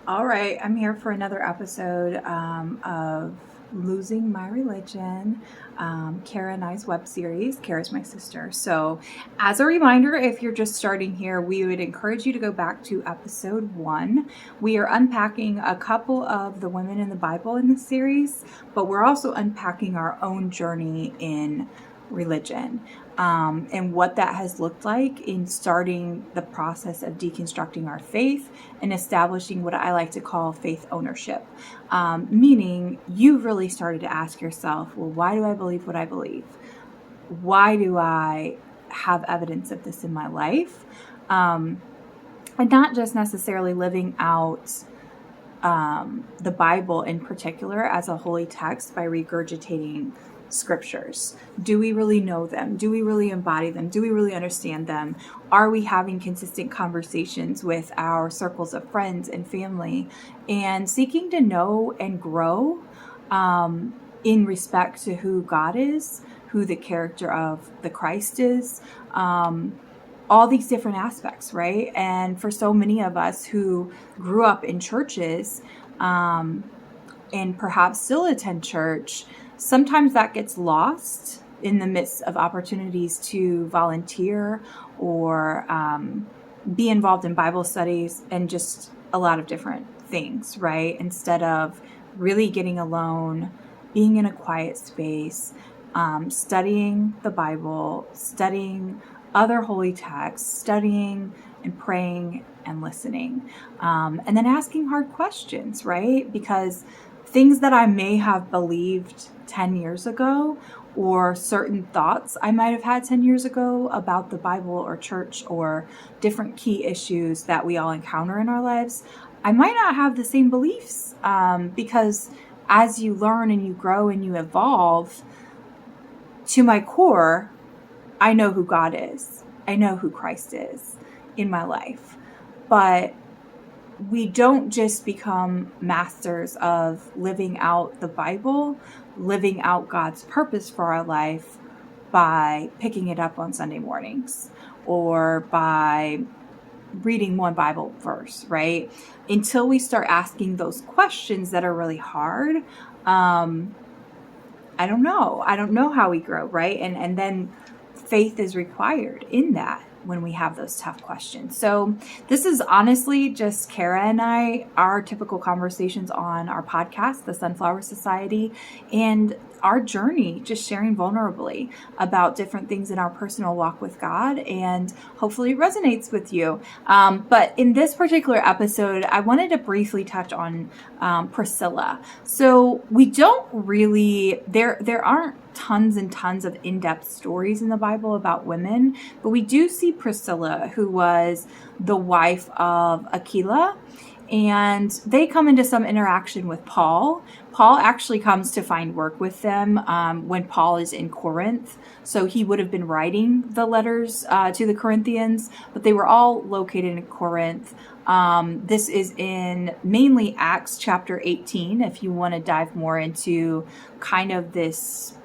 All right, I'm here for another episode of Losing My Religion, Kara and I's web series. Kara's my sister. So, as a reminder, if you're just starting here, we would encourage you to go back to episode 1. We are unpacking a couple of the women in the Bible in this series, but we're also unpacking our own journey in religion. And what that has looked like in starting the process of deconstructing our faith and establishing what I like to call faith ownership. Meaning you've really started to ask yourself, well, why do I believe what I believe? Why do I have evidence of this in my life? And not just necessarily living out the Bible in particular as a holy text by regurgitating scriptures. Do we really know them? Do we really embody them? Do we really understand them? Are we having consistent conversations with our circles of friends and family and seeking to know and grow in respect to who God is, who the character of the Christ is, all these different aspects, right? And for so many of us who grew up in churches and perhaps still attend church, sometimes that gets lost in the midst of opportunities to volunteer or be involved in Bible studies and just a lot of different things, right? Instead of really getting alone, being in a quiet space, studying the Bible, studying other holy texts, studying and praying and listening, and then asking hard questions, right? Because things that I may have believed 10 years ago, or certain thoughts I might have had 10 years ago about the Bible or church or different key issues that we all encounter in our lives, I might not have the same beliefs because as you learn and you grow and you evolve, to my core, I know who God is. I know who Christ is in my life. But we don't just become masters of living out the Bible, living out God's purpose for our life by picking it up on Sunday mornings or by reading one Bible verse, right? Until we start asking those questions that are really hard, I don't know. I don't know how we grow, right? And then faith is required in that when we have those tough questions. So this is honestly just Kara and I, our typical conversations on our podcast, the Sunflower Society, and our journey, just sharing vulnerably about different things in our personal walk with God, and hopefully it resonates with you. But in this particular episode, I wanted to briefly touch on Priscilla. So we don't really, there aren't tons and tons of in-depth stories in the Bible about women, but we do see Priscilla, who was the wife of Aquila, and they come into some interaction with Paul. Paul actually comes to find work with them when Paul is in Corinth. So he would have been writing the letters to the Corinthians, but they were all located in Corinth. This is in mainly Acts chapter 18, if you want to dive more into kind of these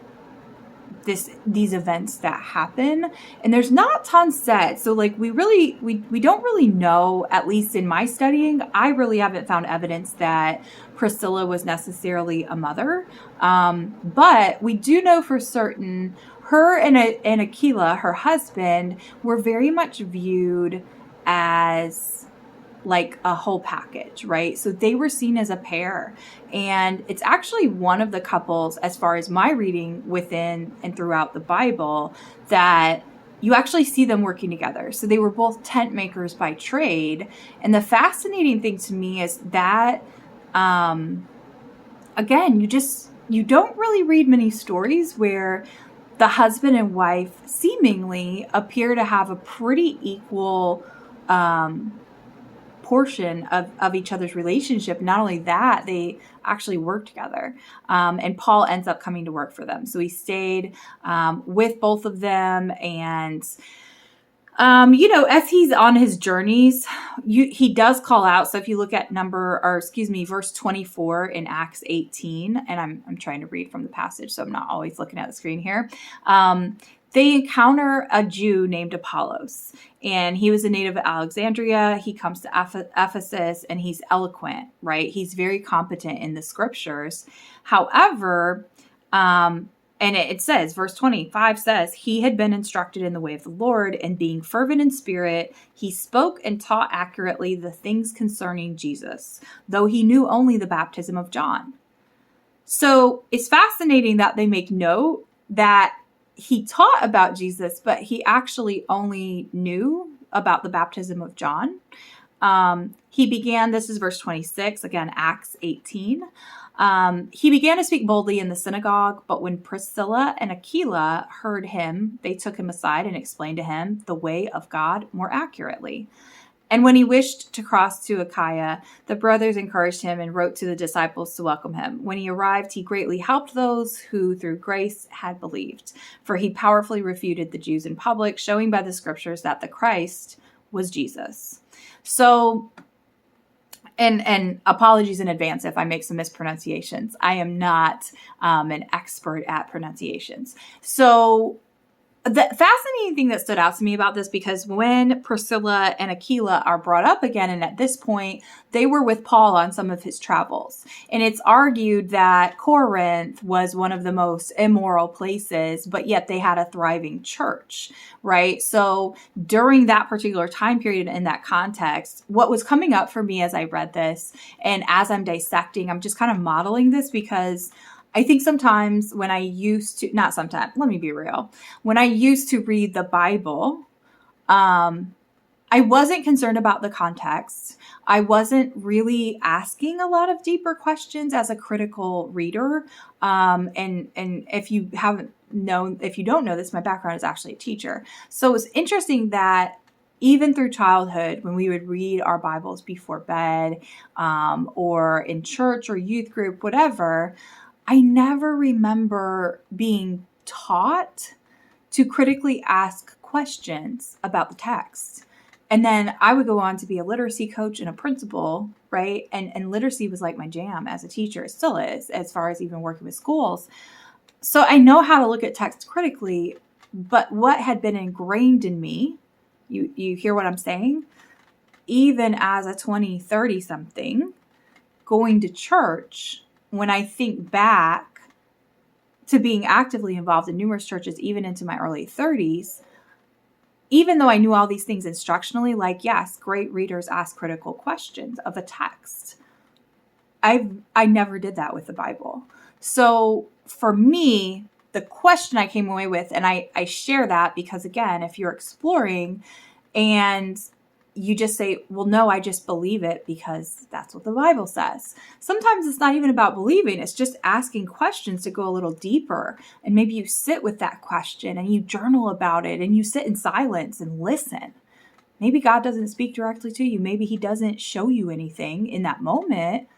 events that happen, and there's not tons said, so like we don't really know. At least in my studying, I really haven't found evidence that Priscilla was necessarily a mother, but we do know for certain her and Aquila, her husband, were very much viewed as like a whole package, right? So they were seen as a pair. And it's actually one of the couples, as far as my reading within and throughout the Bible, that you actually see them working together. So they were both tent makers by trade. And the fascinating thing to me is that, again, you don't really read many stories where the husband and wife seemingly appear to have a pretty equal portion of each other's relationship. Not only that, they actually work together. And Paul ends up coming to work for them. So he stayed with both of them. And, as he's on his journeys, he does call out. So if you look at verse 24 in Acts 18, and I'm trying to read from the passage, so I'm not always looking at the screen here. they encounter a Jew named Apollos, and he was a native of Alexandria. He comes to Ephesus, and he's eloquent, right? He's very competent in the scriptures. However, and it says, verse 25 says, he had been instructed in the way of the Lord, and being fervent in spirit, he spoke and taught accurately the things concerning Jesus, though he knew only the baptism of John. So it's fascinating that they make note that he taught about Jesus, but he actually only knew about the baptism of John. He began, this is verse 26, again, Acts 18. He began to speak boldly in the synagogue, but when Priscilla and Aquila heard him, they took him aside and explained to him the way of God more accurately. And when he wished to cross to Achaia, the brothers encouraged him and wrote to the disciples to welcome him. When he arrived, he greatly helped those who through grace had believed, for he powerfully refuted the Jews in public, showing by the scriptures that the Christ was Jesus. So, and apologies in advance if I make some mispronunciations. I am not an expert at pronunciations. So the fascinating thing that stood out to me about this, because when Priscilla and Aquila are brought up again, and at this point, they were with Paul on some of his travels. And it's argued that Corinth was one of the most immoral places, but yet they had a thriving church, right? So during that particular time period in that context, what was coming up for me as I read this and as I'm dissecting, I'm just kind of modeling this because I think sometimes when I used to, not sometimes, let me be real. When I used to read the Bible, I wasn't concerned about the context. I wasn't really asking a lot of deeper questions as a critical reader. And if you don't know this, my background is actually a teacher. So it's interesting that even through childhood, when we would read our Bibles before bed, or in church or youth group, whatever, I never remember being taught to critically ask questions about the text. And then I would go on to be a literacy coach and a principal, right? And literacy was like my jam as a teacher. It still is, as far as even working with schools. So I know how to look at text critically, but what had been ingrained in me, you hear what I'm saying? Even as a 20, 30 something, going to church, when I think back to being actively involved in numerous churches, even into my early 30s, even though I knew all these things instructionally, like, yes, great readers ask critical questions of a text, I never did that with the Bible. So for me, the question I came away with, and I share that because, again, if you're exploring and you just say, well, no, I just believe it because that's what the Bible says. Sometimes it's not even about believing. It's just asking questions to go a little deeper. And maybe you sit with that question and you journal about it and you sit in silence and listen. Maybe God doesn't speak directly to you. Maybe he doesn't show you anything in that moment,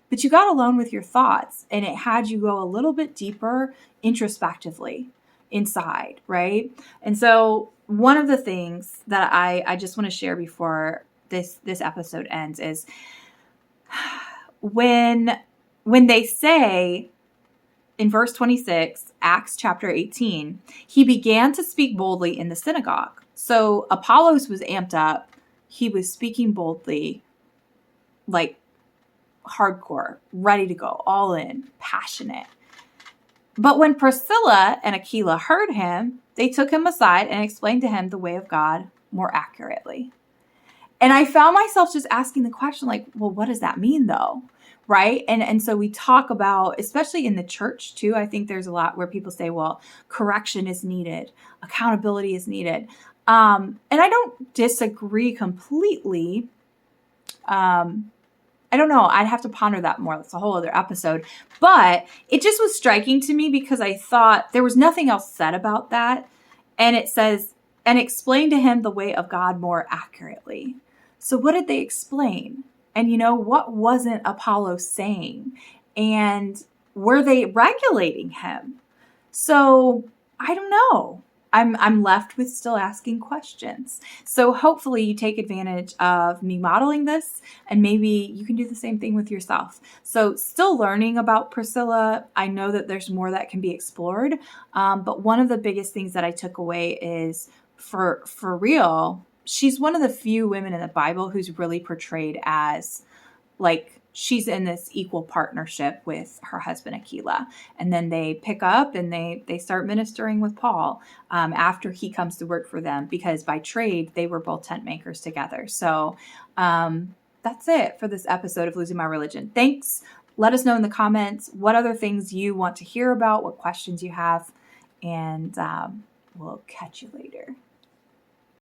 but you got alone with your thoughts and it had you go a little bit deeper introspectively inside, right? And so one of the things that I just want to share before this episode ends is when they say in verse 26, Acts chapter 18, he began to speak boldly in the synagogue. So Apollos was amped up. He was speaking boldly, like hardcore, ready to go, all in, passionate. But when Priscilla and Aquila heard him, they took him aside and explained to him the way of God more accurately. And I found myself just asking the question, like, well, what does that mean though? Right? And so we talk about, especially in the church too, I think there's a lot where people say, well, correction is needed, accountability is needed. And I don't disagree completely. I don't know. I'd have to ponder that more. That's a whole other episode. But it just was striking to me because I thought there was nothing else said about that. And it says, and explain to him the way of God more accurately. So what did they explain? And what wasn't Apollo saying? And were they regulating him? So I don't know. I'm left with still asking questions. So hopefully you take advantage of me modeling this, and maybe you can do the same thing with yourself. So still learning about Priscilla. I know that there's more that can be explored. But one of the biggest things that I took away is for real, she's one of the few women in the Bible who's really portrayed as like she's in this equal partnership with her husband Aquila, and then they pick up and they start ministering with Paul after he comes to work for them, because by trade they were both tent makers together. So that's it for this episode of Losing My Religion. Thanks. Let us know in the comments what other things you want to hear about, what questions you have, and we'll catch you later.